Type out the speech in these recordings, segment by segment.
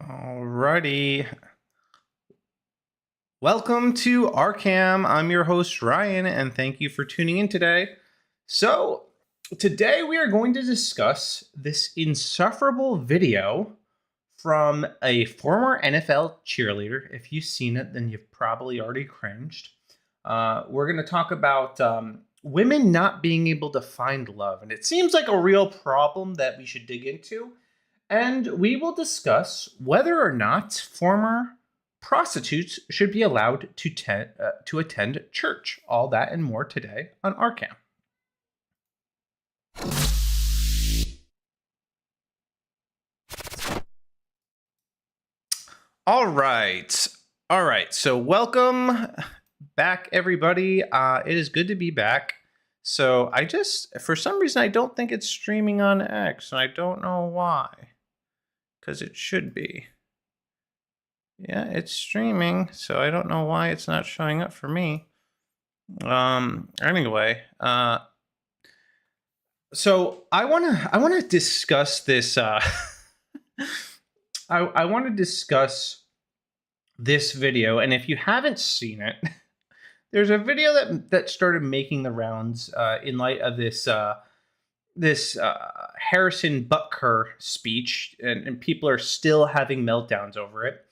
Alrighty. Welcome to RCAM. I'm your host, Ryan, and thank you for tuning in today. So, today we are going to discuss this insufferable video from a former NFL cheerleader. If you've seen it, then you've probably already cringed. We're going to talk about women not being able to find love, and it seems like a real problem that we should dig into. And we will discuss whether or not former prostitutes should be allowed to attend church. All that and more today on RCAM. All right. So welcome back, everybody. It is good to be back. So for some reason, I don't think it's streaming on X, and I don't know why. Because it should be. Yeah, it's streaming, so I don't know why it's not showing up for me. Anyway, so I wanna discuss this. I want to discuss this video, and if you haven't seen it, there's a video that started making the rounds in light of this Harrison Butker speech, and people are still having meltdowns over it.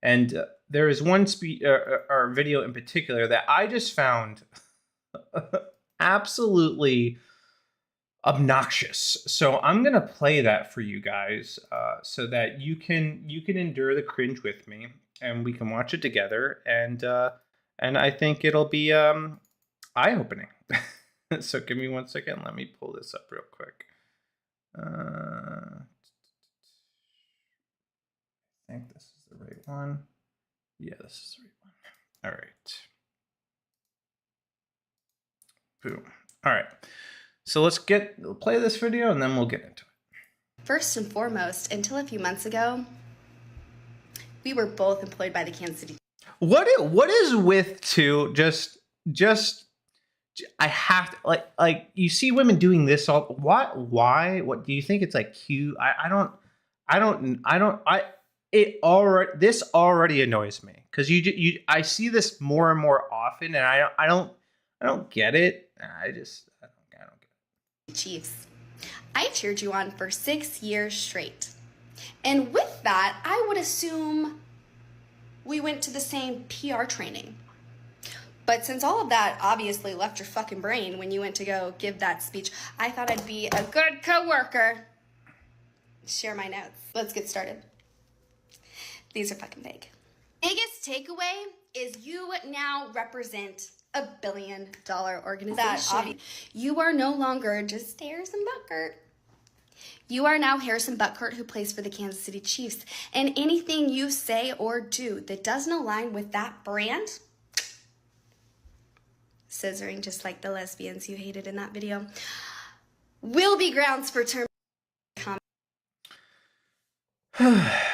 And there is one or video in particular that I just found absolutely obnoxious. So I'm gonna play that for you guys, so that you can endure the cringe with me, and we can watch it together. And I think it'll be eye-opening. So give me 1 second. Let me pull this up real quick. I think this is the right one. Yeah, this is the right one. All right. Boom. All right. So let's play this video, and then we'll get into it. First and foremost, until a few months ago, we were both employed by the Kansas City. What is with just I have to like you see women doing this all. Why? What do you think? It's like cute. This already annoys me, because I see this more and more often, and I don't get it. I don't get it. Chiefs. I cheered you on for 6 years straight. And with that, I would assume we went to the same PR training. But since all of that obviously left your fucking brain when you went to go give that speech, I thought I'd be a good coworker. Share my notes. Let's get started. These are fucking vague. Biggest takeaway is you now represent $1 billion organization. You are no longer just Harrison Butker. You are now Harrison Butker, who plays for the Kansas City Chiefs. And anything you say or do that doesn't align with that brand, scissoring just like the lesbians you hated in that video, will be grounds for termination.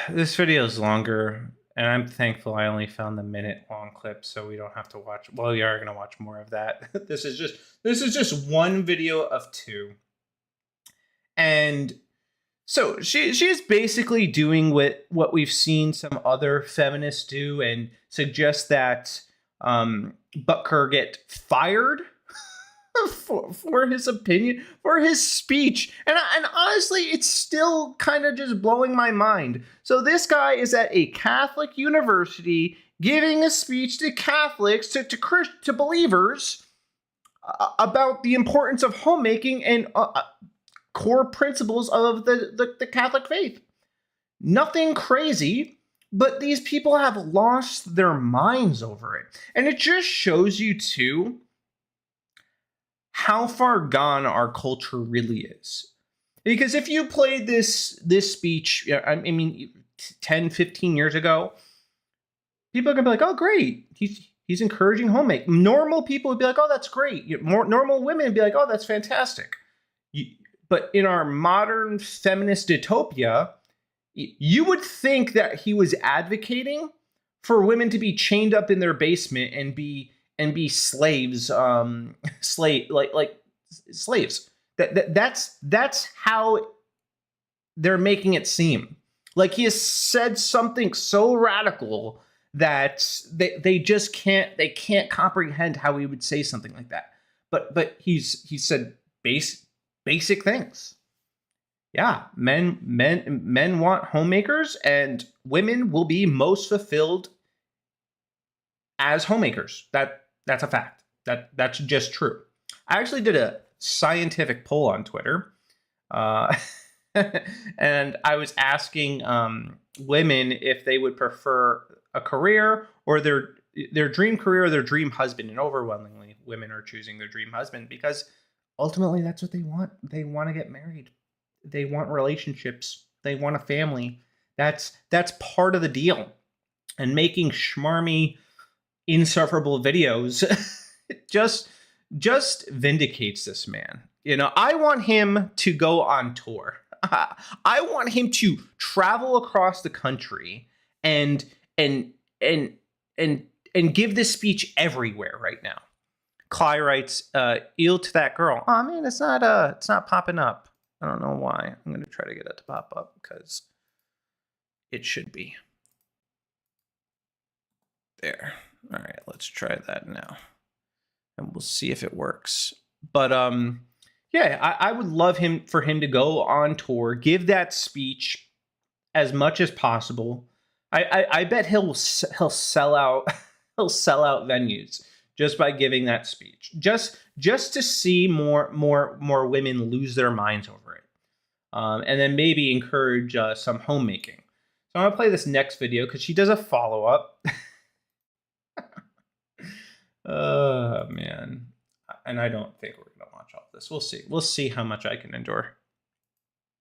This video is longer, and I'm thankful I only found the minute-long clip, so we don't have to watch. Well, we are going to watch more of that. This is just one video of two, and so she is basically doing what we've seen some other feminists do, and suggest that Butker get fired for his opinion, for his speech. And honestly, it's still kind of just blowing my mind. So this guy is at a Catholic university giving a speech to Catholics, to believers, about the importance of homemaking and core principles of the Catholic faith. Nothing crazy. But these people have lost their minds over it. And it just shows you, too, how far gone our culture really is. Because if you played this speech, I mean, 10, 15 years ago, people are going to be like, oh, great. He's encouraging homemaking. Normal people would be like, oh, that's great. More normal women would be like, oh, that's fantastic. But in our modern feminist utopia, you would think that he was advocating for women to be chained up in their basement and be slaves, like slaves. That's how they're making it seem. Like he has said something so radical that they just can't comprehend how he would say something like that. But he said basic things. Yeah, men want homemakers, and women will be most fulfilled as homemakers. That's a fact. That's just true. I actually did a scientific poll on Twitter, uh, and I was asking women if they would prefer a career or their dream career or their dream husband, and overwhelmingly, women are choosing their dream husband because ultimately that's what they want. They want to get married. They want relationships. They want a family. That's part of the deal. And making schmarmy, insufferable videos just vindicates this man. You know, I want him to go on tour. I want him to travel across the country and and and and give this speech everywhere right now. Cly writes, "Eel to that girl." Oh man, it's not popping up. I don't know why. I'm gonna try to get it to pop up because it should be there. All right, let's try that now, and we'll see if it works. But yeah, I would love for him to go on tour, give that speech as much as possible. I bet he'll sell out he'll sell out venues just by giving that speech, just to see more women lose their minds over it, and then maybe encourage some homemaking. So I'm gonna play this next video because she does a follow up. Oh man, and I don't think we're gonna watch all this. We'll see how much I can endure.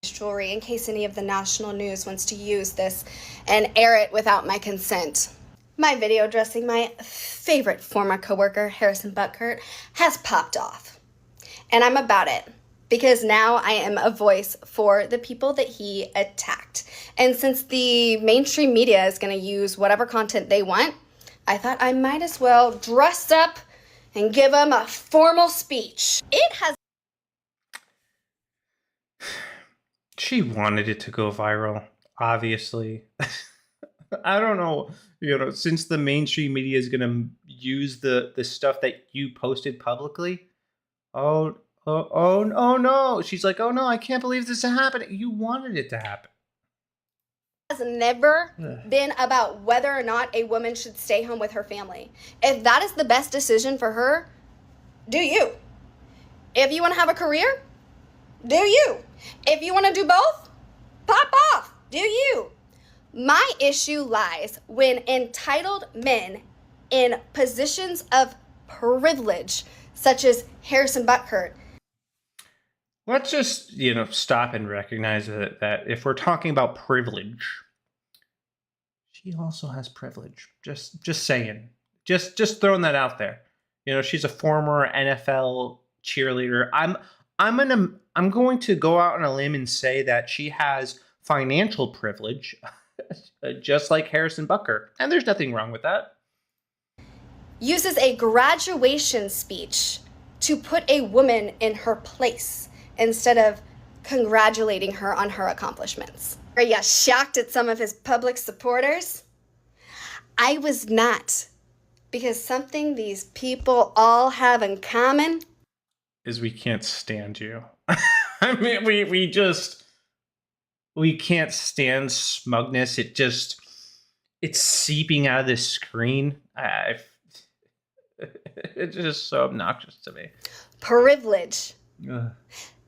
Jewelry in case any of the national news wants to use this and air it without my consent. My video dressing my favorite former coworker, Harrison Butker, has popped off. And I'm about it because now I am a voice for the people that he attacked. And since the mainstream media is going to use whatever content they want, I thought I might as well dress up and give him a formal speech. It has... She wanted it to go viral, obviously. I don't know, since the mainstream media is going to use the stuff that you posted publicly. Oh no. She's like, "Oh no, I can't believe this is happening." You wanted it to happen. Has never been about whether or not a woman should stay home with her family. If that is the best decision for her, do you. If you want to have a career, do you. If you want to do both, pop off, do you. My issue lies when entitled men in positions of privilege, such as Harrison Butker. Let's just, stop and recognize that if we're talking about privilege, she also has privilege. Just saying. Just throwing that out there. She's a former NFL cheerleader. I'm going to go out on a limb and say that she has financial privilege, just like Harrison Butker. And there's nothing wrong with that. Uses a graduation speech to put a woman in her place instead of congratulating her on her accomplishments. Are you shocked at some of his public supporters? I was not, because something these people all have in common is we can't stand you. I mean, we can't stand smugness. It's seeping out of the screen. It's just so obnoxious to me. Privilege. Ugh.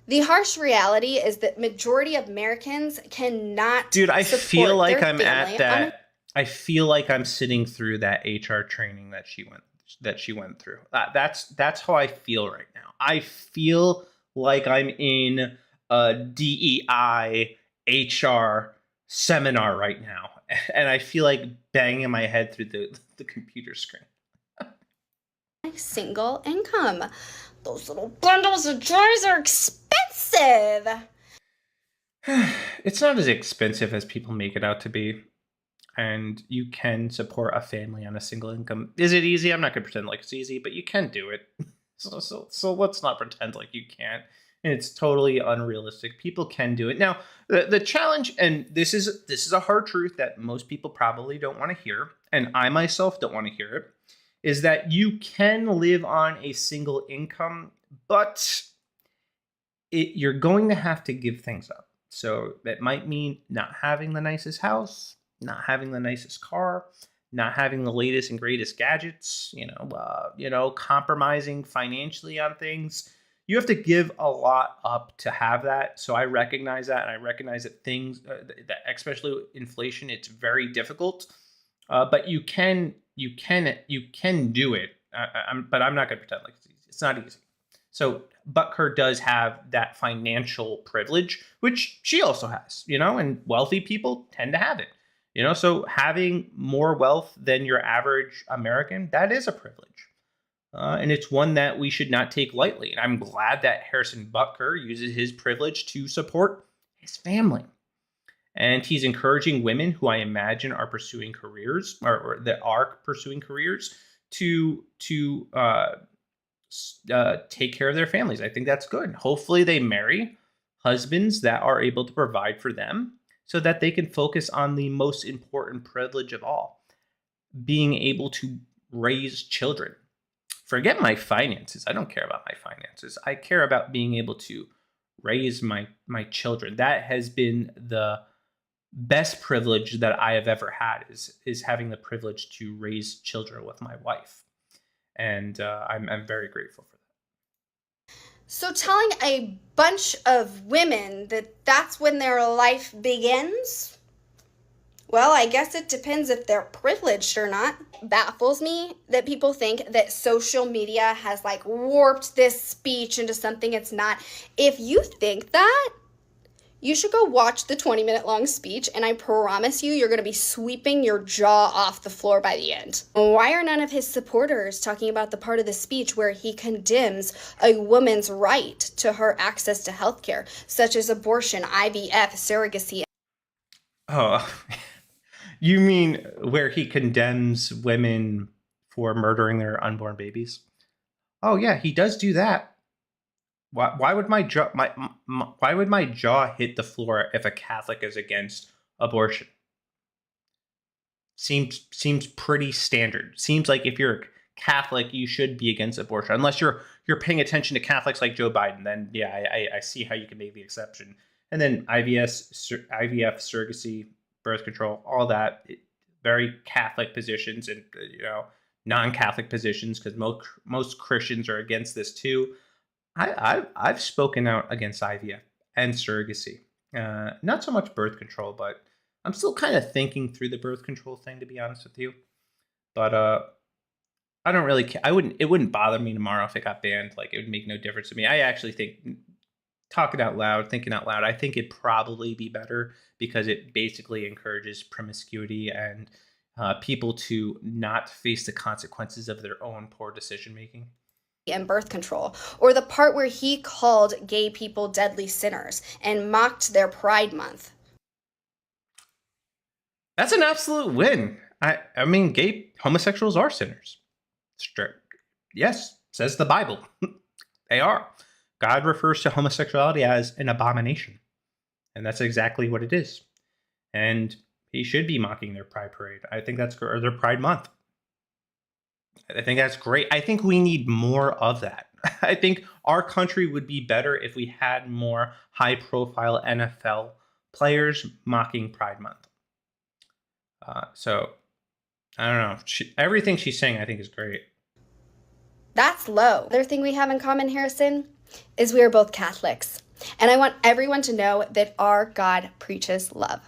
The harsh reality is that majority of Americans cannot. Dude, I feel like I'm at that. I feel like I'm sitting through that HR training that she went through. That's how I feel right now. I feel like I'm in a DEI HR seminar right now, and I feel like banging my head through the computer screen. Single income. Those little bundles of joys are expensive. It's not as expensive as people make it out to be. And you can support a family on a single income. Is it easy? I'm not going to pretend like it's easy, but you can do it. So let's not pretend like you can't. and it's totally unrealistic. People can do it. Now, the challenge, and this is a hard truth that most people probably don't want to hear, and I myself don't want to hear it, is that you can live on a single income, but you're going to have to give things up. So that might mean not having the nicest house, not having the nicest car, not having the latest and greatest gadgets. Compromising financially on things. You have to give a lot up to have that. So I recognize that, and I recognize that that especially with inflation, it's very difficult. But you can do it. But I'm not going to pretend like it's easy. It's not easy. So Butker does have that financial privilege, which she also has, and wealthy people tend to have it, so having more wealth than your average American, that is a privilege. And it's one that we should not take lightly. And I'm glad that Harrison Butker uses his privilege to support his family. And he's encouraging women who I imagine are pursuing careers or that are pursuing careers to take care of their families. I think that's good. Hopefully they marry husbands that are able to provide for them so that they can focus on the most important privilege of all, being able to raise children. Forget my finances. I don't care about my finances. I care about being able to raise my children. That has been the best privilege that I have ever had is having the privilege to raise children with my wife. And I'm very grateful for that. So telling a bunch of women that that's when their life begins? Well, I guess it depends if they're privileged or not. Baffles me that people think that social media has warped this speech into something it's not. If you think that, you should go watch the 20-minute long speech, and I promise you're going to be sweeping your jaw off the floor by the end. Why are none of his supporters talking about the part of the speech where he condemns a woman's right to her access to healthcare, such as abortion, IVF, surrogacy? Oh, you mean where he condemns women for murdering their unborn babies? Oh yeah, he does do that. Why would my jaw hit the floor if a Catholic is against abortion? Seems pretty standard. Seems like if you're a Catholic, you should be against abortion, unless you're paying attention to Catholics like Joe Biden. Then yeah, I see how you can make the exception. And then IVF, surrogacy, birth control, all that, very Catholic positions, and non-Catholic positions, because most Christians are against this too. I've spoken out against IVF and surrogacy. Not so much birth control, but I'm still kind of thinking through the birth control thing, to be honest with you. But I don't really care. It wouldn't bother me tomorrow if it got banned. It would make no difference to me. I actually think, thinking out loud, I think it'd probably be better because it basically encourages promiscuity and people to not face the consequences of their own poor decision making. And birth control, or the part where he called gay people deadly sinners and mocked their Pride Month. That's an absolute win. I mean, homosexuals are sinners. Yes, says the Bible. They are. God refers to homosexuality as an abomination, and that's exactly what it is. And he should be mocking their Pride Parade. I think or their Pride Month. I think that's great. I think we need more of that. I think our country would be better if we had more high-profile NFL players mocking Pride Month. So, I don't know. Everything she's saying, I think, is great. That's low. Other thing we have in common, Harrison, is we are both Catholics. And I want everyone to know that our God preaches love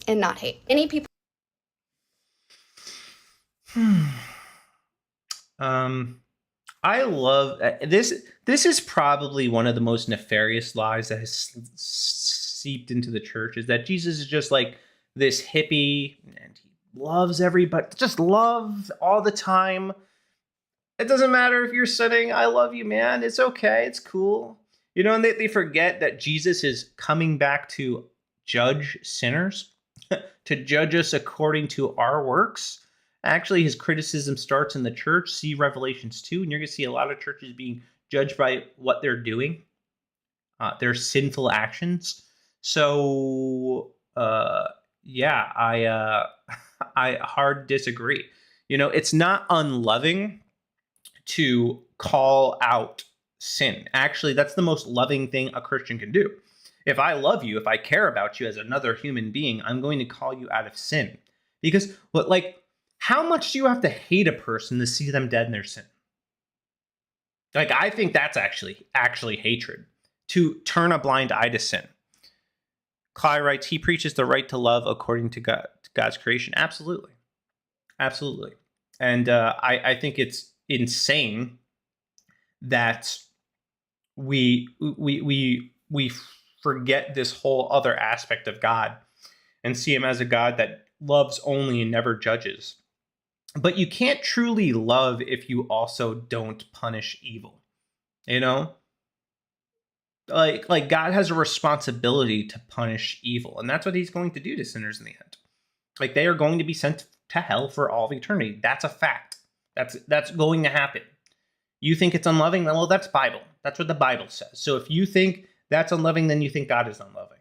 and not hate. Any people... I love this. This is probably one of the most nefarious lies that has seeped into the church, is that Jesus is just like this hippie and he loves everybody, just love all the time. It doesn't matter if you're sinning. I love you, man. It's okay. It's cool. And they forget that Jesus is coming back to judge sinners, to judge us according to our works. Actually, his criticism starts in the church. See Revelations 2, and you're going to see a lot of churches being judged by what they're doing. their sinful actions. So yeah, I hard disagree. It's not unloving to call out sin. Actually, that's the most loving thing a Christian can do. If I love you, if I care about you as another human being, I'm going to call you out of sin. Because how much do you have to hate a person to see them dead in their sin? I think that's actually hatred, to turn a blind eye to sin. Cly writes, he preaches the right to love according to God's creation. Absolutely. Absolutely. And I think it's insane that we forget this whole other aspect of God and see him as a God that loves only and never judges. But you can't truly love if you also don't punish evil. Like God has a responsibility to punish evil, and that's what he's going to do to sinners in the end. Like, they are going to be sent to hell for all of eternity. That's a fact. That's going to happen. You think it's unloving? Well, that's Bible. That's what the Bible says. So if you think that's unloving, then you think God is unloving.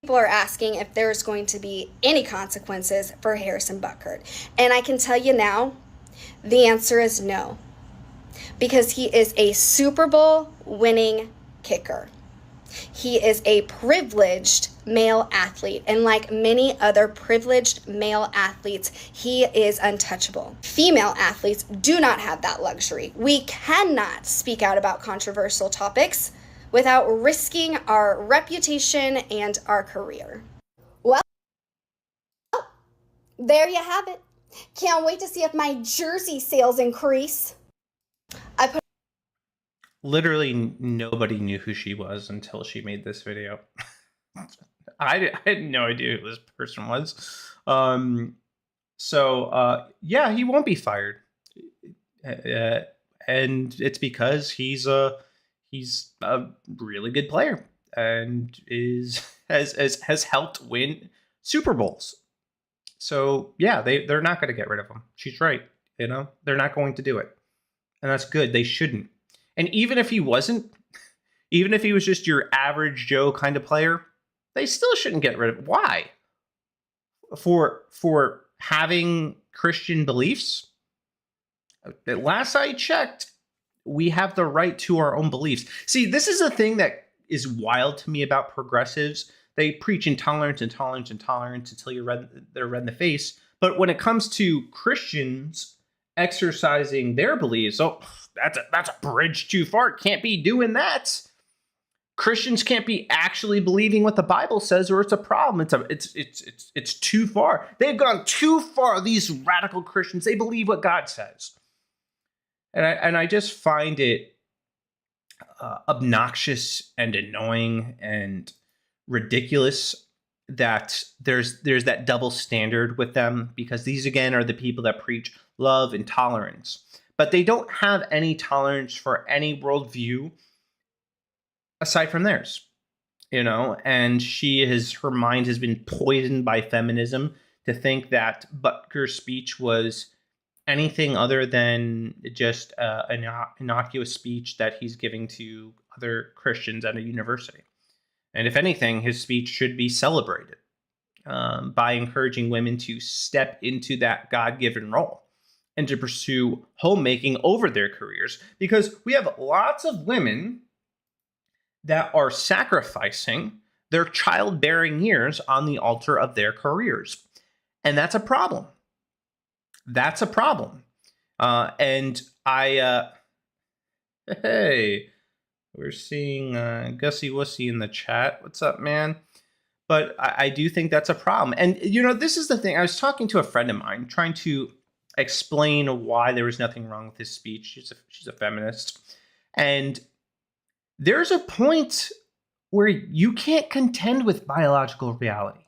People are asking if there's going to be any consequences for Harrison Butker. And I can tell you now, the answer is no. Because he is a Super Bowl winning kicker. He is a privileged male athlete, and like many other privileged male athletes, he is untouchable. Female athletes do not have that luxury. We cannot speak out about controversial topics without risking our reputation and our career. Well, there you have it. Can't wait to see if my jersey sales increase. Literally nobody knew who she was until she made this video. I had no idea who this person was. Yeah, he won't be fired. And it's because he's a really good player and has helped win Super Bowls. So yeah, they're not going to get rid of him. She's right. They're not going to do it. And that's good. They shouldn't. And even if he wasn't, even if he was just your average Joe kind of player, they still shouldn't get rid of him. Why? For having Christian beliefs? Last I checked, we have the right to our own beliefs. See, this is a thing that is wild to me about progressives. They preach intolerance until they're red in the face. But when it comes to Christians exercising their beliefs, that's a bridge too far. Can't be doing that. Christians can't be actually believing what the Bible says, or it's a problem. It's too far. They've gone too far. These radical Christians, they believe what God says, and I just find it obnoxious and annoying and ridiculous that there's that double standard with them, because these again are the people that preach love and tolerance, but they don't have any tolerance for any worldview aside from theirs, and her mind has been poisoned by feminism to think that Butker's speech was anything other than just an innocuous speech that he's giving to other Christians at a university. And if anything, his speech should be celebrated by encouraging women to step into that God-given role and to pursue homemaking over their careers, because we have lots of women that are sacrificing their childbearing years on the altar of their careers. And that's a problem. That's a problem. And hey, we're seeing Gussie Wussy in the chat. What's up, man? But I do think that's a problem. And, this is the thing. I was talking to a friend of mine trying to explain why there was nothing wrong with his speech. She's a feminist. And there's a point where you can't contend with biological reality.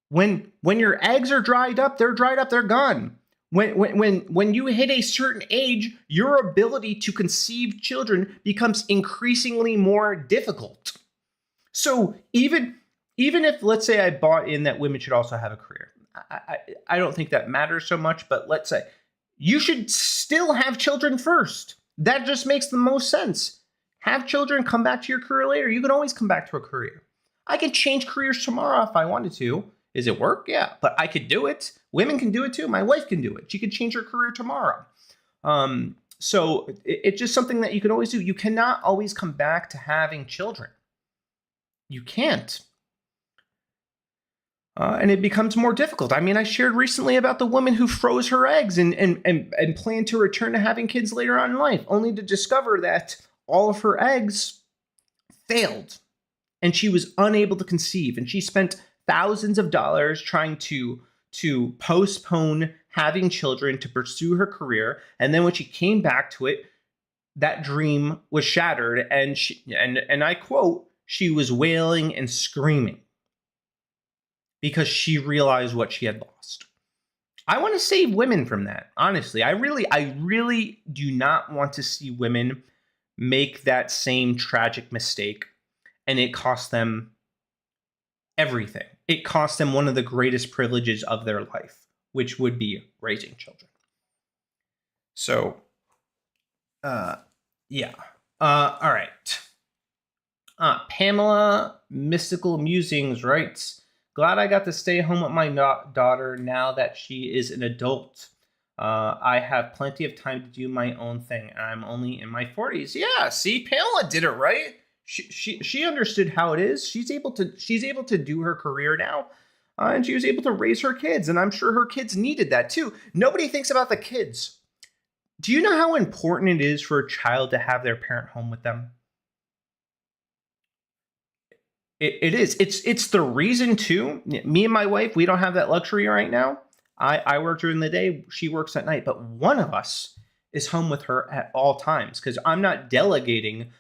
When your eggs are dried up, they're gone. When you hit a certain age, your ability to conceive children becomes increasingly more difficult. So even if, let's say, I bought in that women should also have a career, I don't think that matters so much, but let's say you should still have children first. That just makes the most sense. Have children, come back to your career later. You can always come back to a career. I could change careers tomorrow if I wanted to. Is it work? Yeah, but I could do it. Women can do it too. My wife can do it. She could change her career tomorrow. So it's just something that you can always do. You cannot always come back to having children. You can't. And it becomes more difficult. I mean, I shared recently about the woman who froze her eggs and planned to return to having kids later on in life, only to discover that all of her eggs failed and she was unable to conceive. And she spent thousands of dollars trying to postpone having children to pursue her career. And then when she came back to it, that dream was shattered. And and I quote, she was wailing and screaming because she realized what she had lost. I want to save women from that. Honestly, I really do not want to see women make that same tragic mistake and it costs them everything. It costs them one of the greatest privileges of their life, which would be raising children. So, yeah. All right. Pamela Mystical Musings writes, glad I got to stay home with my daughter now that she is an adult. I have plenty of time to do my own thing. I'm only in my 40s. Yeah, see, Pamela did it right. She understood how it is. She's able to do her career now, and she was able to raise her kids. And I'm sure her kids needed that too. Nobody thinks about the kids. Do you know how important it is for a child to have their parent home with them? It is. It's the reason too. Me and my wife, we don't have that luxury right now. I work during the day. She works at night. But one of us is home with her at all times because I'm not delegating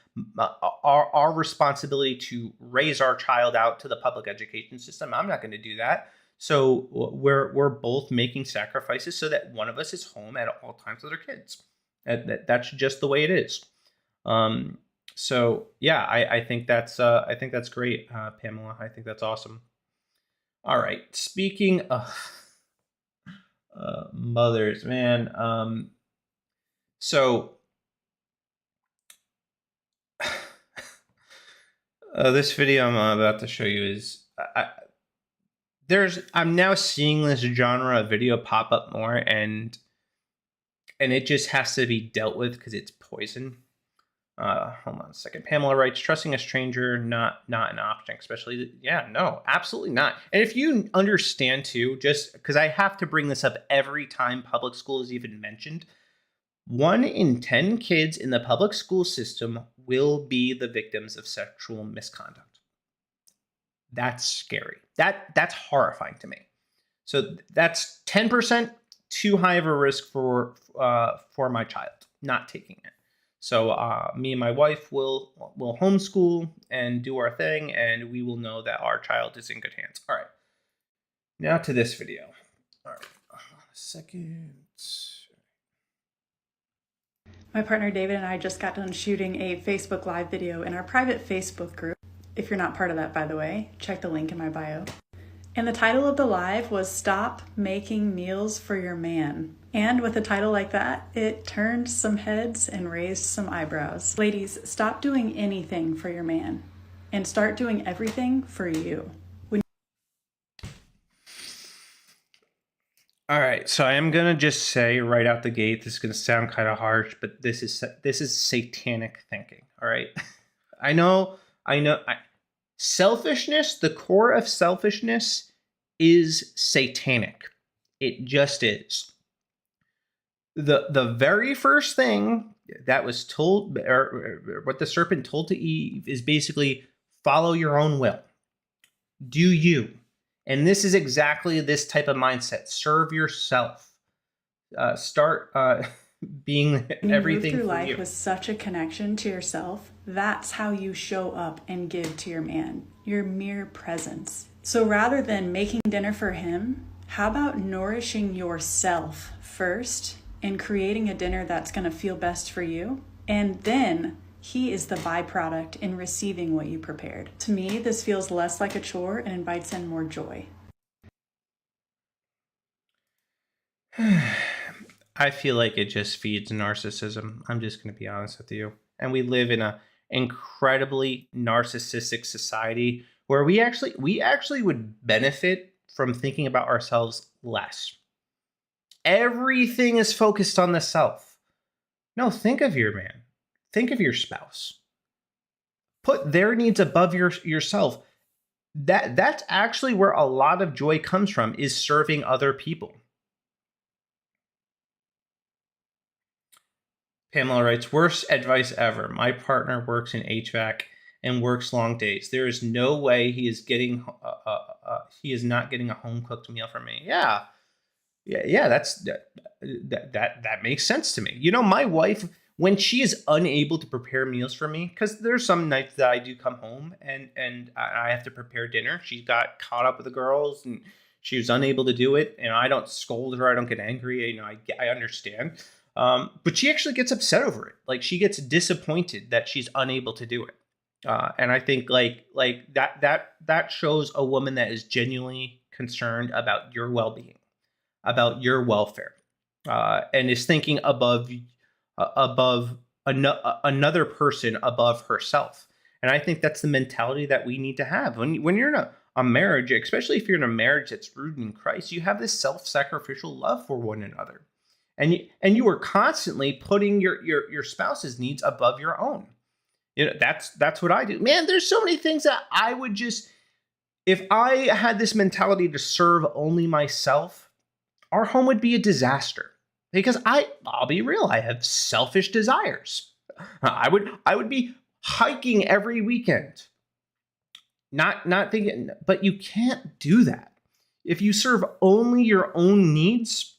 our responsibility to raise our child out to the public education system. I'm not going to do that. So we're both making sacrifices so that one of us is home at all times with our kids. That's just the way it is. So yeah, I think that's great, Pamela. I think that's awesome. All right. Speaking of mothers, man. So this video I'm about to show you is I'm now seeing this genre of video pop up more, and it just has to be dealt with because it's poison. Hold on a second. Pamela writes, trusting a stranger, not an option, especially, yeah, no, absolutely not. And if you understand too, just because I have to bring this up every time public school is even mentioned, 1 in 10 kids in the public school system will be the victims of sexual misconduct. That's scary. That's horrifying to me. So that's 10% too high of a risk for my child not taking it. So me and my wife will homeschool and do our thing, and we will know that our child is in good hands. All right. Now to this video. All right. Hold on a second. My partner David and I just got done shooting a Facebook Live video in our private Facebook group. If you're not part of that, by the way, check the link in my bio. And the title of the live was Stop Making Meals for Your Man. And with a title like that, it turned some heads and raised some eyebrows. Ladies, stop doing anything for your man and start doing everything for you. All right, so I am gonna just say right out the gate, this is gonna sound kind of harsh, but this is satanic thinking. All right, I know. Selfishness, the core of selfishness, is satanic. It just is. The very first thing that was told, or what the serpent told to Eve, is basically follow your own will. Do you? And this is exactly this type of mindset. Serve yourself. Start being everything you move through for life you. With such a connection to yourself, that's how you show up and give to your man, your mere presence. So rather than making dinner for him, how about nourishing yourself first and creating a dinner that's going to feel best for you? And then he is the byproduct in receiving what you prepared. To me, this feels less like a chore and invites in more joy. I feel like it just feeds narcissism. I'm just going to be honest with you. And we live in incredibly narcissistic society where we actually would benefit from thinking about ourselves less. Everything is focused on the self. No, think of your man. Think of your spouse. Put their needs above yourself. That's actually where a lot of joy comes from, is serving other people. Pamela writes, worst advice ever. My partner works in HVAC and works long days. There is no way he is not getting a home cooked meal from me. Yeah. That makes sense to me. You know, my wife, when she is unable to prepare meals for me, because there's some nights that I do come home and I have to prepare dinner. She got caught up with the girls and she was unable to do it. And I don't scold her. I don't get angry. You know, I understand. But she actually gets upset over it. Like, she gets disappointed that she's unable to do it. And I think like that shows a woman that is genuinely concerned about your well-being, about your welfare, and is thinking above another person above herself. And I think that's the mentality that we need to have when you're in a marriage, especially if you're in a marriage that's rooted in Christ. You have this self-sacrificial love for one another. And you are constantly putting your spouse's needs above your own. You know, that's what I do. Man, there's so many things that I would just, if I had this mentality to serve only myself, our home would be a disaster. Because I'll be real, I have selfish desires. I would be hiking every weekend. Not thinking, but you can't do that. If you serve only your own needs,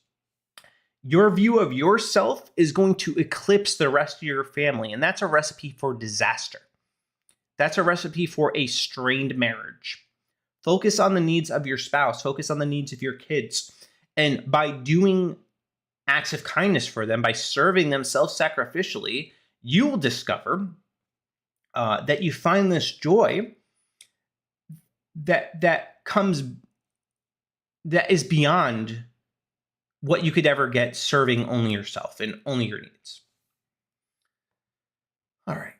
your view of yourself is going to eclipse the rest of your family. And that's a recipe for disaster. That's a recipe for a strained marriage. Focus on the needs of your spouse. Focus on the needs of your kids. And by doing acts of kindness for them, by serving them self-sacrificially, you will discover that you find this joy that is beyond what you could ever get serving only yourself and only your needs. All right.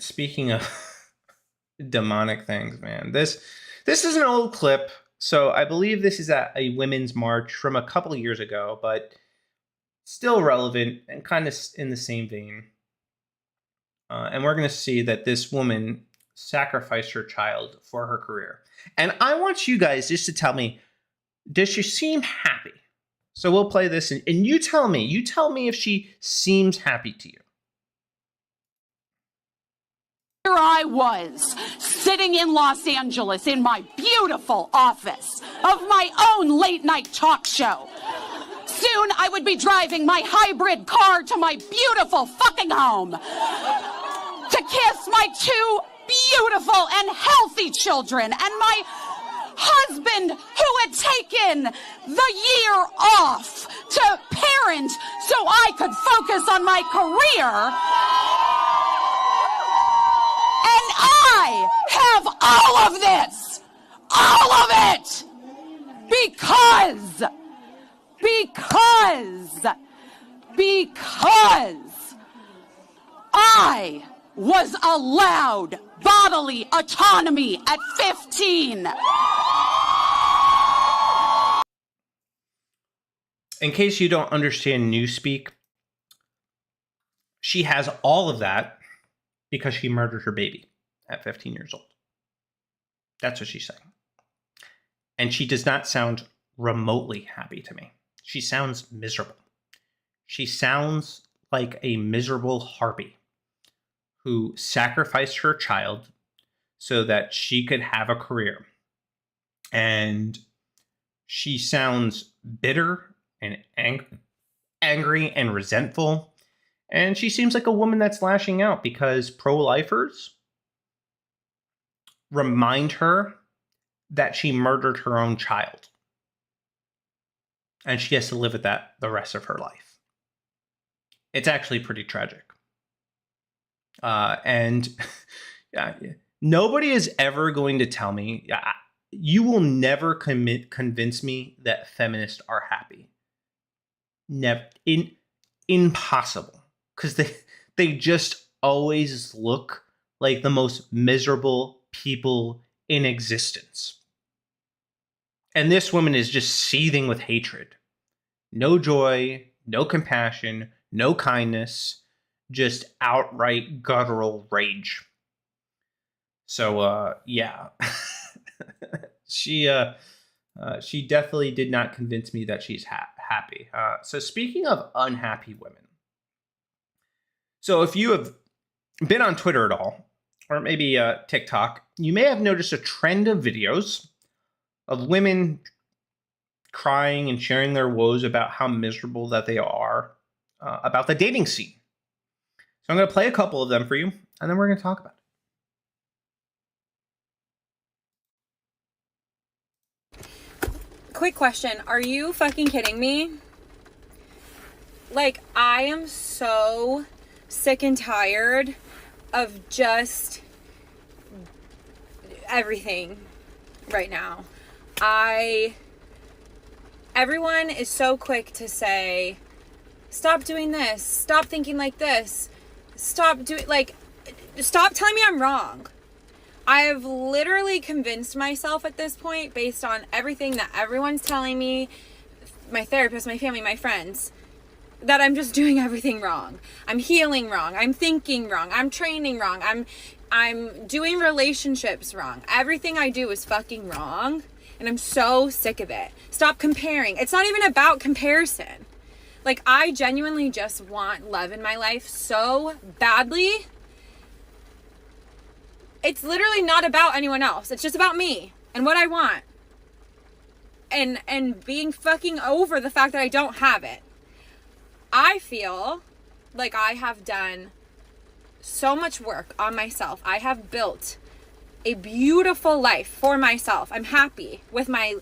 Speaking of demonic things, man, this is an old clip. So I believe this is at a women's march from a couple of years ago, but still relevant and kind of in the same vein. And we're going to see that this woman sacrificed her child for her career. And I want you guys just to tell me, does she seem happy? So we'll play this and you tell me if she seems happy to you. Here I was, sitting in Los Angeles in my beautiful office of my own late-night talk show. Soon I would be driving my hybrid car to my beautiful fucking home to kiss my two beautiful and healthy children and my husband who had taken the year off to parent so I could focus on my career. And I have all of this, all of it, because I was allowed bodily autonomy at 15. In case you don't understand newspeak, she has all of that because she murdered her baby at 15 years old. That's what she's saying. And she does not sound remotely happy to me. She sounds miserable. She sounds like a miserable harpy who sacrificed her child so that she could have a career. And she sounds bitter and angry and resentful. And she seems like a woman that's lashing out because pro-lifers remind her that she murdered her own child. And she has to live with that the rest of her life. It's actually pretty tragic. And yeah, nobody is ever going to tell me, you will never convince me that feminists are happy. Never. Impossible. because they just always look like the most miserable people in existence. And this woman is just seething with hatred. No joy, no compassion, no kindness, just outright guttural rage. So, yeah. She definitely did not convince me that she's happy. So speaking of unhappy women, so if you have been on Twitter at all, or maybe TikTok, you may have noticed a trend of videos of women crying and sharing their woes about how miserable that they are about the dating scene. So I'm going to play a couple of them for you, and then we're going to talk about it. Quick question. Are you fucking kidding me? Like, I am so sick and tired of just everything right now. Everyone is so quick to say, stop doing this, stop thinking like this, stop telling me I'm wrong. I have literally convinced myself at this point, based on everything that everyone's telling me, my therapist, my family, my friends, that I'm just doing everything wrong. I'm healing wrong. I'm thinking wrong. I'm training wrong. I'm doing relationships wrong. Everything I do is fucking wrong. And I'm so sick of it. Stop comparing. It's not even about comparison. Like, I genuinely just want love in my life so badly. It's literally not about anyone else. It's just about me and what I want. And being fucking over the fact that I don't have it. I feel like I have done so much work on myself. I have built a beautiful life for myself. I'm happy with my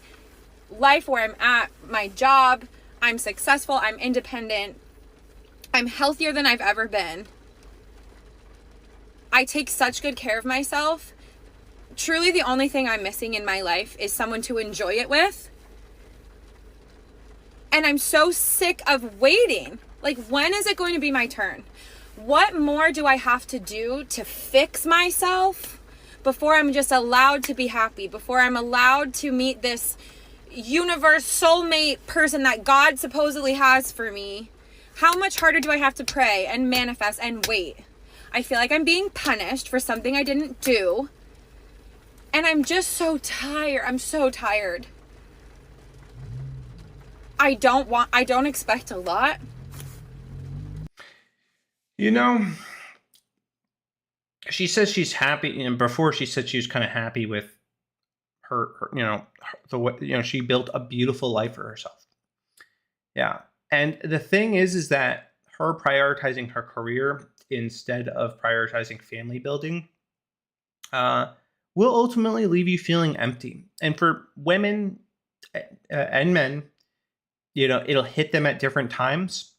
life where I'm at, my job. I'm successful. I'm independent. I'm healthier than I've ever been. I take such good care of myself. Truly, the only thing I'm missing in my life is someone to enjoy it with. And I'm so sick of waiting. Like, when is it going to be my turn? What more do I have to do to fix myself before I'm just allowed to be happy? Before I'm allowed to meet this universe soulmate person that God supposedly has for me? How much harder do I have to pray and manifest and wait? I feel like I'm being punished for something I didn't do. And I'm just so tired. I'm so tired. I don't expect a lot. You know, she says she's happy, and before she said she was kind of happy with her the way, she built a beautiful life for herself. Yeah. And the thing is that her prioritizing her career instead of prioritizing family building will ultimately leave you feeling empty. And for women and men, it'll hit them at different times.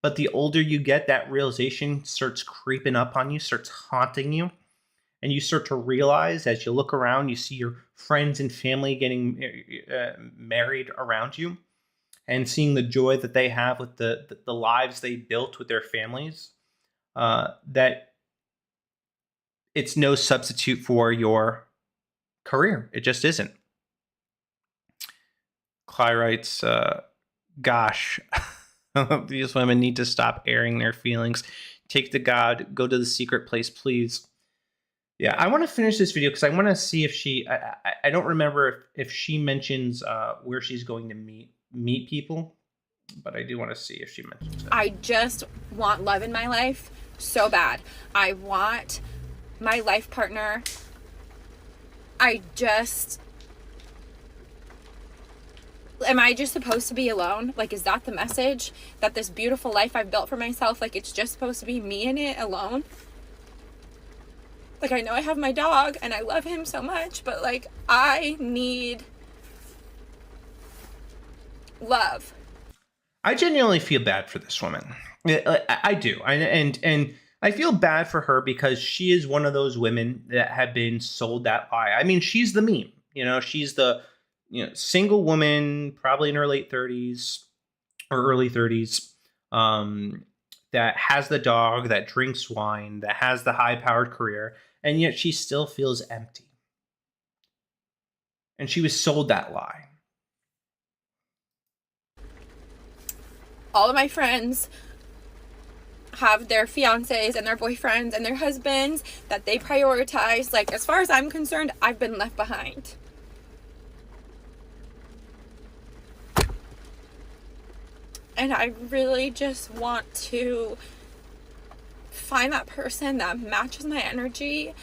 But the older you get, that realization starts creeping up on you, starts haunting you. And you start to realize, as you look around, you see your friends and family getting married around you, and seeing the joy that they have with the lives they built with their families, that it's no substitute for your career. It just isn't. Cly writes, gosh, these women need to stop airing their feelings. Take to God, go to the secret place, please. Yeah, I want to finish this video because I want to see if I don't remember if she mentions where she's going to meet people, but I do want to see if she mentions it. I just want love in my life so bad. I want my life partner. Am I just supposed to be alone? Like, is that the message? That this beautiful life I've built for myself, like, it's just supposed to be me in it alone? Like, I know I have my dog and I love him so much, but like, I need love. I genuinely feel bad for this woman. I do. And I feel bad for her because she is one of those women that have been sold that lie. I mean, she's the meme. She's the single woman, probably in her late 30s or early 30s, that has the dog, that drinks wine, that has the high-powered career, and yet she still feels empty. And she was sold that lie. All of my friends have their fiancés and their boyfriends and their husbands that they prioritize. Like, as far as I'm concerned, I've been left behind. And I really just want to find that person that matches my energy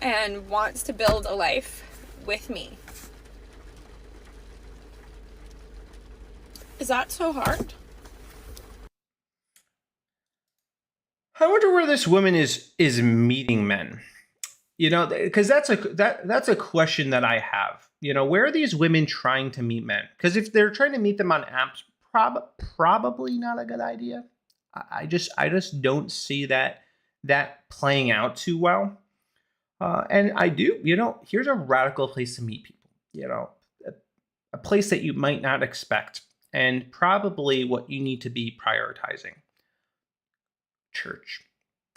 and wants to build a life with me. Is that so hard? I wonder where this woman is meeting men. You know, because that's a question that I have. You know, where are these women trying to meet men? Because if they're trying to meet them on apps, probably not a good idea. I just don't see that playing out too well. And I do, you know, here's a radical place to meet people. You know, a place that you might not expect, and probably what you need to be prioritizing. Church.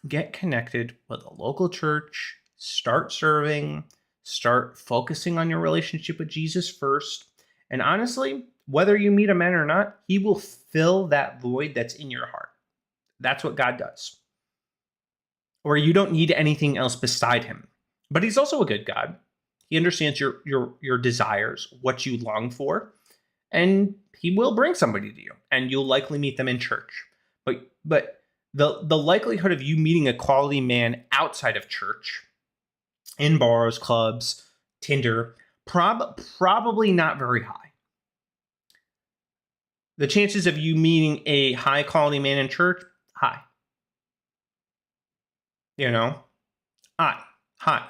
Get connected with a local church, start serving, start focusing on your relationship with Jesus first. And honestly, whether you meet a man or not, he will fill that void that's in your heart. That's what God does. Or you don't need anything else beside him. But he's also a good God. He understands your desires, what you long for, and he will bring somebody to you, and you'll likely meet them in church. But the likelihood of you meeting a quality man outside of church, in bars, clubs, Tinder, probably not very high. The chances of you meeting a high quality man in church, high. You know, high.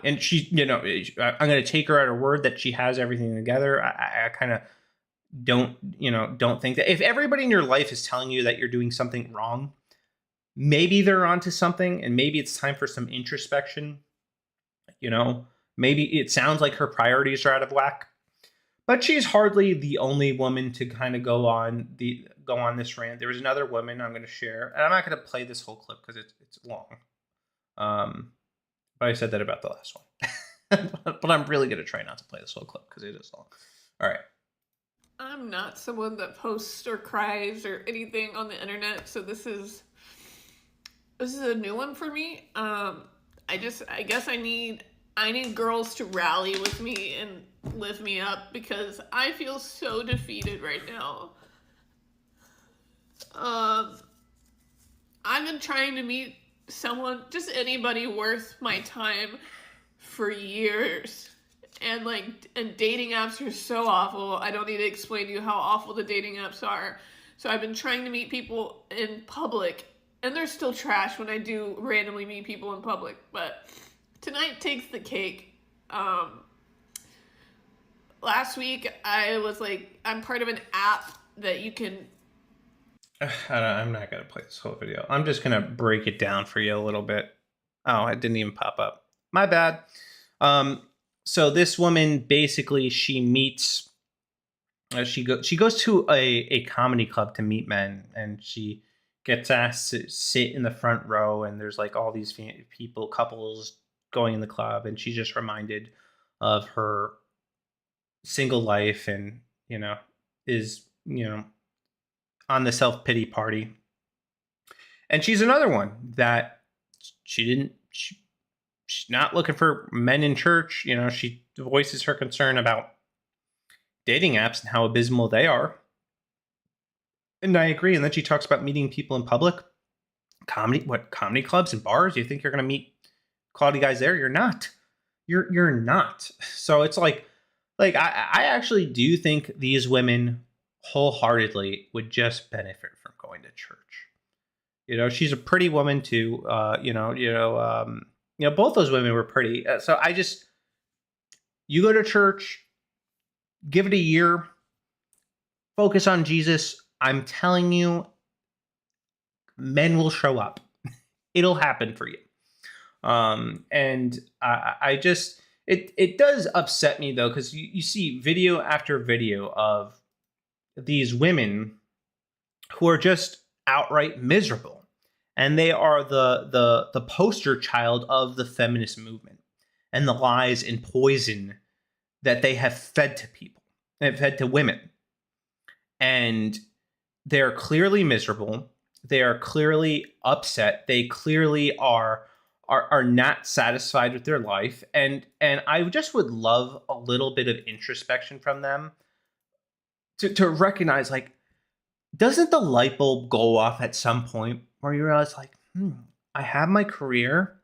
And she, you know, I'm going to take her at her word that she has everything together. I kind of don't think that if everybody in your life is telling you that you're doing something wrong, maybe they're onto something, and maybe it's time for some introspection. You know, maybe it sounds like her priorities are out of whack, but she's hardly the only woman to kind of go on this rant. There was another woman I'm going to share, and I'm not going to play this whole clip because it's long. But I said that about the last one. But I'm really going to try not to play this whole clip because it is long. All right. I'm not someone that posts or cries or anything on the internet, so this is a new one for me. I guess I need girls to rally with me and lift me up because I feel so defeated right now. I've been trying to meet someone, just anybody worth my time for years. And dating apps are so awful. I don't need to explain to you how awful the dating apps are. So I've been trying to meet people in public, and they're still trash when I do randomly meet people in public. But tonight takes the cake. Last week I was I'm part of an app that you can... I'm not going to play this whole video. I'm just going to break it down for you a little bit. Oh, it didn't even pop up. My bad. So this woman, basically, she meets... she goes to a comedy club to meet men, and she gets asked to sit in the front row, and there's all these couples going in the club, and she's just reminded of her single life, and is on the self-pity party. And she's another one that she's not looking for men in church. She voices her concern about dating apps and how abysmal they are. And I agree. And then she talks about meeting people in public. Comedy clubs and bars? You think you're going to meet quality guys there? You're not. You're not. So it's I actually do think these women wholeheartedly would just benefit from going to church. She's a pretty woman too. Both those women were pretty. So you go to church, give it a year, focus on Jesus. I'm telling you, men will show up. It'll happen for you. And it does upset me though, because you see video after video of these women who are just outright miserable. And they are the poster child of the feminist movement and the lies and poison that they have fed to people, and fed to women. And they're clearly miserable. They are clearly upset. They clearly are not satisfied with their life. And I just would love a little bit of introspection from them to recognize, like, doesn't the light bulb go off at some point where you realize, like, I have my career,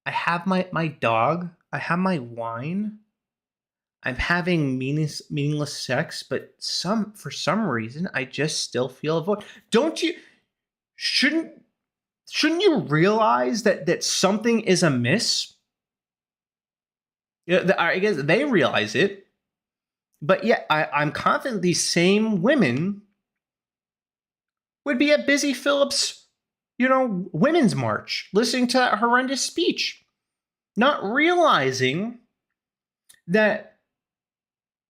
I have my dog, I have my wine, I'm having meaningless sex, but for some reason I just still feel a void. Don't you? Shouldn't you realize that something is amiss? Yeah, I guess they realize it, but yet I'm confident these same women would be at Busy Phillips, women's march, listening to that horrendous speech, not realizing that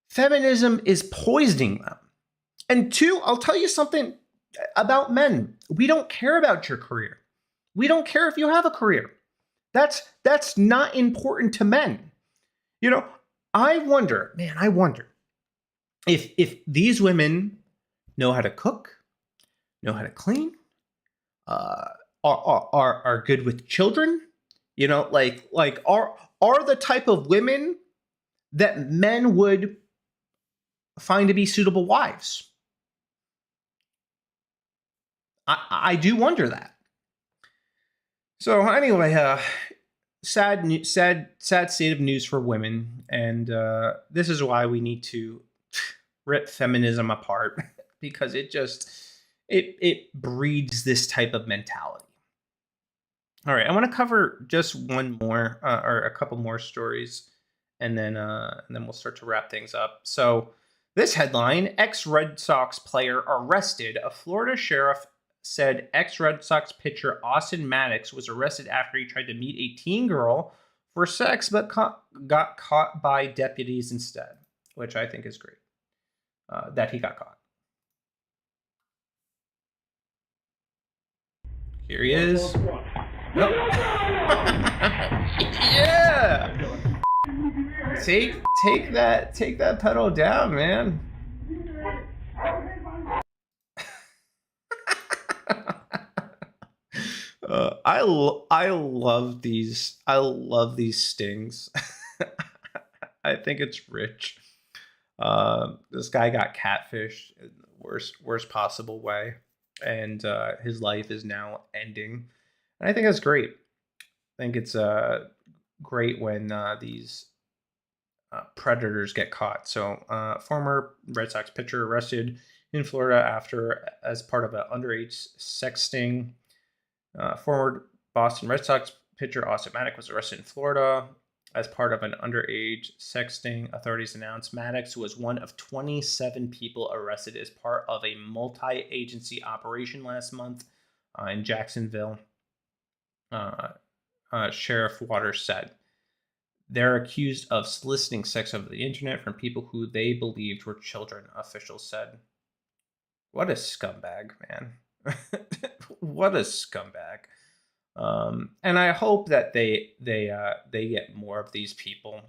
feminism is poisoning them. And two, I'll tell you something about men. We don't care about your career. We don't care if you have a career. That's not important to men. I wonder if these women know how to cook, know how to clean, are good with children, are the type of women that men would find to be suitable wives. I do wonder that. So anyway, sad state of news for women, and this is why we need to rip feminism apart, because it breeds this type of mentality. All right, I want to cover just one more or a couple more stories, and then we'll start to wrap things up. So this headline: ex-Red Sox player arrested. A Florida sheriff said ex-Red Sox pitcher Austin Maddox was arrested after he tried to meet a teen girl for sex, but got caught by deputies instead, which I think is great that he got caught. Here he is. Nope. Yeah. Take that pedal down, man. I love these. I love these stings. I think it's rich. This guy got catfished in the worst possible way, and his life is now ending. And I think that's great. I think it's great when these predators get caught. So, former Red Sox pitcher arrested in Florida as part of an underage sex sting. Former Boston Red Sox pitcher Austin Maddox was arrested in Florida as part of an underage sex sting. Authorities announced Maddox was one of 27 people arrested as part of a multi-agency operation last month in Jacksonville. Sheriff Waters said they're accused of soliciting sex over the internet from people who they believed were children, officials said. What a scumbag, man. What a scumbag. And I hope that they get more of these people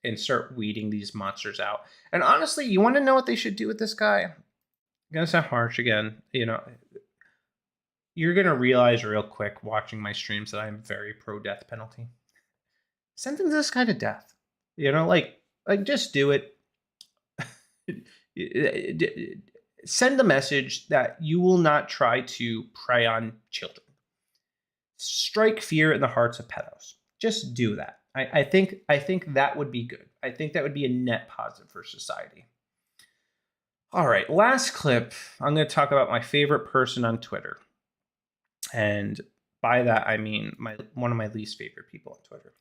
and start weeding these monsters out. And honestly, you want to know what they should do with this guy? I'm gonna sound harsh again. You're gonna realize real quick watching my streams that I'm very pro death penalty. Sentence this guy to death. Just do it. Send the message that you will not try to prey on children. Strike fear in the hearts of pedos. Just do that. I think that would be good. I think that would be a net positive for society. All right, last clip. I'm going to talk about my favorite person on Twitter. And by that, I mean one of my least favorite people on Twitter.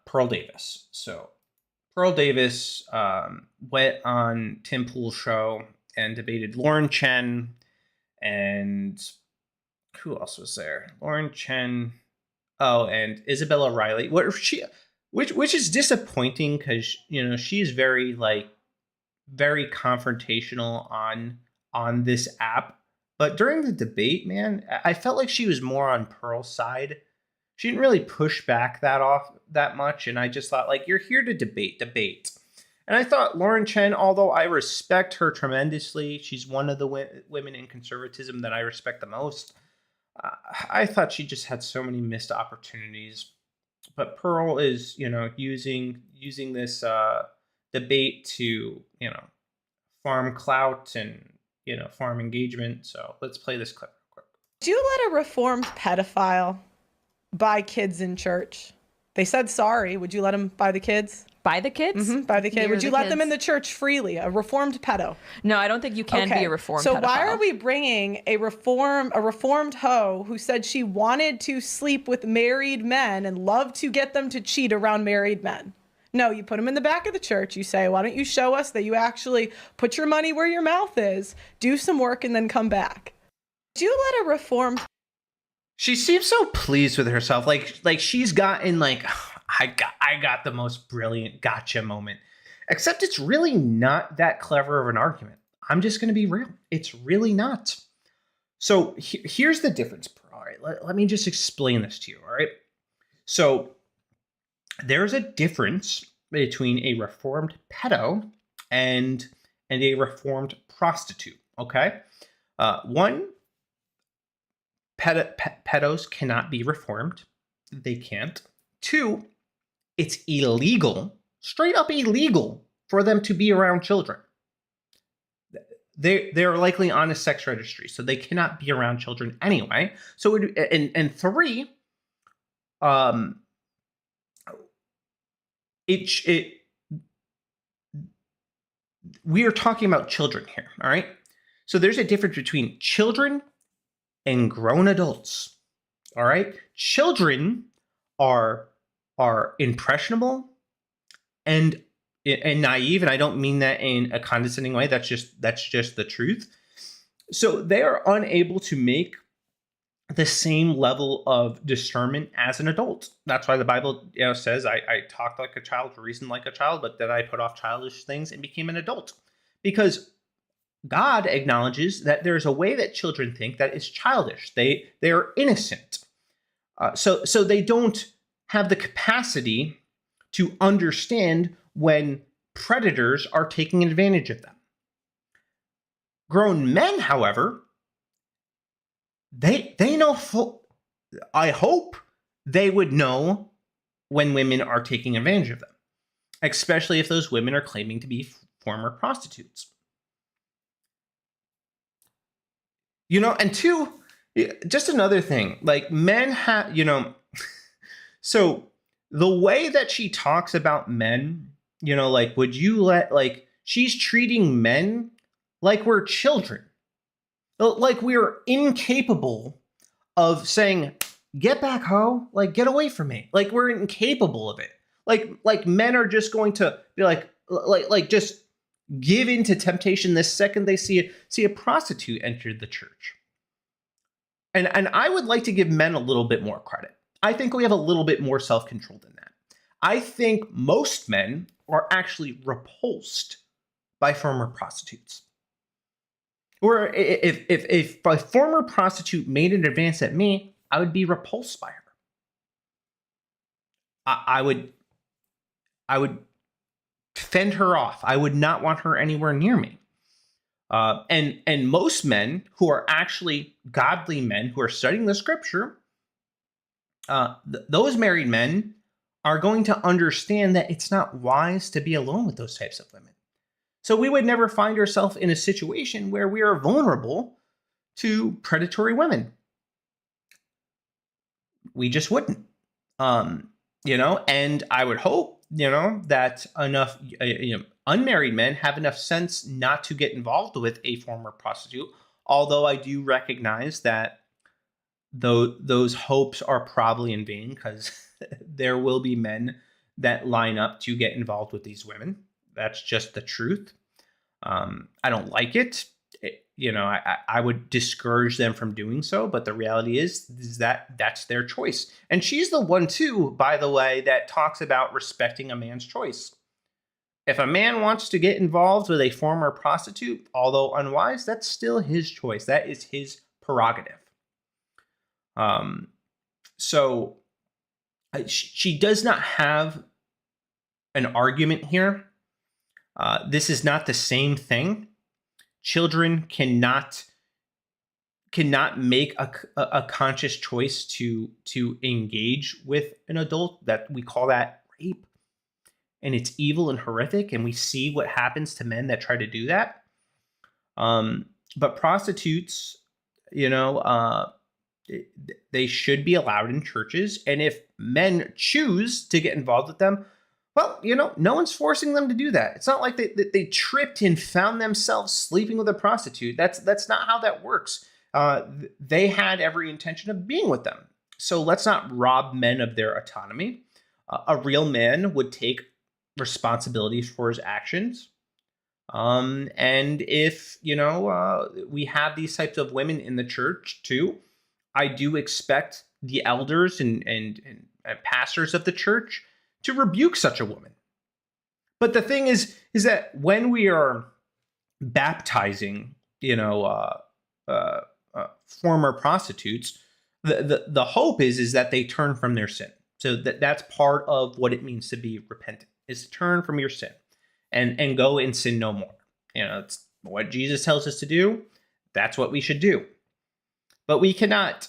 Pearl Davis. So Pearl Davis went on Tim Pool's show and debated Lauren Chen, and who else was there? Lauren Chen. Oh, and Isabella Riley. Which is disappointing because she's very confrontational on this app, But during the debate, man, I felt like she was more on Pearl's side. She didn't really push back that much, and I just thought, like, you're here to debate. And I thought Lauren Chen, although I respect her tremendously, she's one of the women in conservatism that I respect the most. I thought she just had so many missed opportunities. But Pearl is, using this debate to, farm clout and, farm engagement. So let's play this clip real quick. Would you let a reformed pedophile buy kids in church? They said sorry. Would you let them buy the kids? By the kids? Mm-hmm, by the kids. Near Would you the let them kids. in the church freely? A reformed pedo? No, I don't think you can be a reformed So pedophile. why are we bringing a reformed hoe who said she wanted to sleep with married men and loved to get them to cheat around married men? No, you put them in the back of the church. You say, why don't you show us that you actually put your money where your mouth is, do some work, and then come back? Would you let a reformed... She seems so pleased with herself. Like she's gotten like, I got the most brilliant gotcha moment. Except it's really not that clever of an argument. I'm just going to be real. It's really not. So here's the difference. All right, let me just explain this to you. All right. So there's a difference between a reformed pedo and a reformed prostitute. Okay. One, pedos cannot be reformed. They can't. Two, it's illegal, straight up illegal, for them to be around children. They're likely on a sex registry, so they cannot be around children anyway. So and three, we are talking about children here. All right. So there's a difference between children and grown adults. All right. Children are impressionable and naive, and I don't mean that in a condescending way. That's just the truth. So they are unable to make the same level of discernment as an adult. That's why the Bible says, I talked like a child, reasoned like a child, but then I put off childish things and became an adult. Because God acknowledges that there's a way that children think that is childish. They are innocent. So they don't have the capacity to understand when predators are taking advantage of them. Grown men, however, they know I hope they would know when women are taking advantage of them, especially if those women are claiming to be former prostitutes. And two, just another thing, like men have, so the way that she talks about men, like, would you let, like, she's treating men like we're children, like we're incapable of saying, get back, ho, like, get away from me. Like, we're incapable of it. Like men are just going to be like just give in to temptation the second they see a prostitute enter the church. And I would like to give men a little bit more credit. I think we have a little bit more self-control than that. I think most men are actually repulsed by former prostitutes. Or if a former prostitute made an advance at me, I would be repulsed by her. I would fend her off. I would not want her anywhere near me. And most men who are actually godly men who are studying the scripture, those married men are going to understand that it's not wise to be alone with those types of women. So we would never find ourselves in a situation where we are vulnerable to predatory women. We just wouldn't, and I would hope, that enough, unmarried men have enough sense not to get involved with a former prostitute. Although I do recognize that those hopes are probably in vain, because there will be men that line up to get involved with these women. That's just the truth. I don't like it. I would discourage them from doing so, but the reality is that that's their choice. And she's the one too, by the way, that talks about respecting a man's choice. If a man wants to get involved with a former prostitute, although unwise, that's still his choice. That is his prerogative. So she does not have an argument here. This is not the same thing. Children cannot make a conscious choice to engage with an adult. That we call that rape, and it's evil and horrific, and we see what happens to men that try to do that. But prostitutes, they should be allowed in churches, and if men choose to get involved with them, well, no one's forcing them to do that. It's not like they tripped and found themselves sleeping with a prostitute. That's not how that works. They had every intention of being with them. So let's not rob men of their autonomy. A real man would take responsibility for his actions. And if, we have these types of women in the church too, I do expect the elders and pastors of the church to rebuke such a woman. But the thing is that when we are baptizing, former prostitutes, the hope is that they turn from their sin. So that's part of what it means to be repentant, is to turn from your sin and go and sin no more. It's what Jesus tells us to do. That's what we should do. But we cannot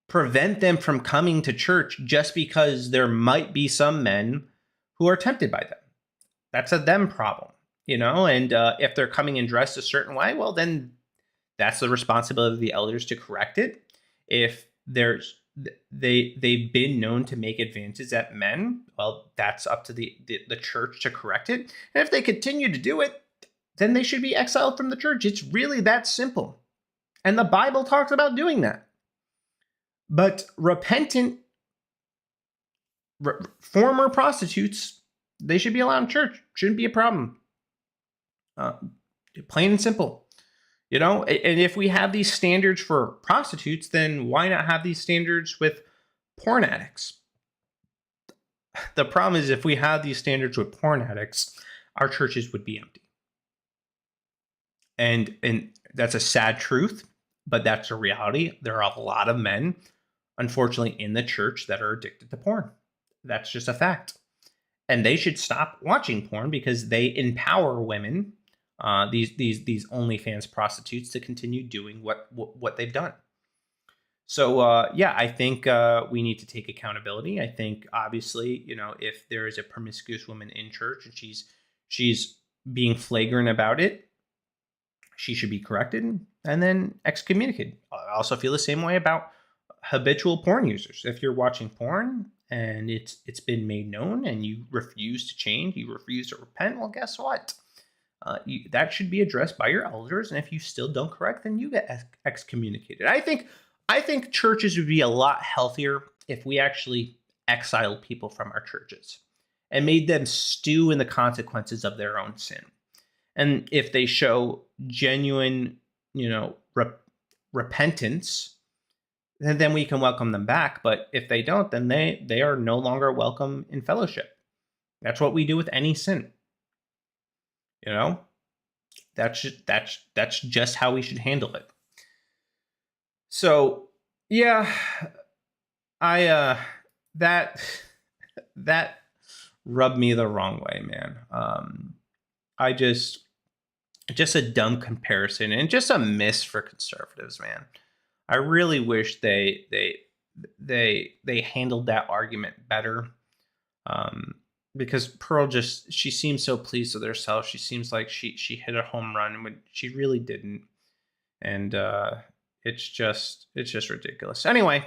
prevent them from coming to church just because there might be some men who are tempted by them. That's a them problem, and if they're coming in dressed a certain way, well, then that's the responsibility of the elders to correct it. If they've been known to make advances at men, well, that's up to the church to correct it. And if they continue to do it, then they should be exiled from the church. It's really that simple. And the Bible talks about doing that. But repentant former prostitutes, they should be allowed in church. Shouldn't be a problem. Plain and simple. And if we have these standards for prostitutes, then why not have these standards with porn addicts? The problem is, if we have these standards with porn addicts, our churches would be empty. And that's a sad truth, but that's a reality. There are a lot of men, unfortunately, in the church that are addicted to porn. That's just a fact. And they should stop watching porn because they empower women, these OnlyFans prostitutes, to continue doing what they've done. So I think we need to take accountability. I think, obviously, if there is a promiscuous woman in church and she's being flagrant about it, she should be corrected and then excommunicated. I also feel the same way about habitual porn users. If you're watching porn and it's been made known and you refuse to change, you refuse to repent, well, guess what? That should be addressed by your elders, and if you still don't correct, then you get excommunicated. I think churches would be a lot healthier if we actually exiled people from our churches and made them stew in the consequences of their own sin. And if they show genuine, repentance, then we can welcome them back. But if they don't, then they are no longer welcome in fellowship. That's what we do with any sin. That's just how we should handle it. So that rubbed me the wrong way, man. I just a dumb comparison and just a miss for conservatives, man. I really wish they handled that argument better. Because Pearl she seems so pleased with herself. She seems like she hit a home run when she really didn't. And it's just ridiculous. Anyway,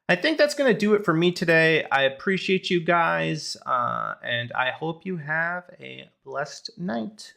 I think that's going to do it for me today. I appreciate you guys, and I hope you have a blessed night.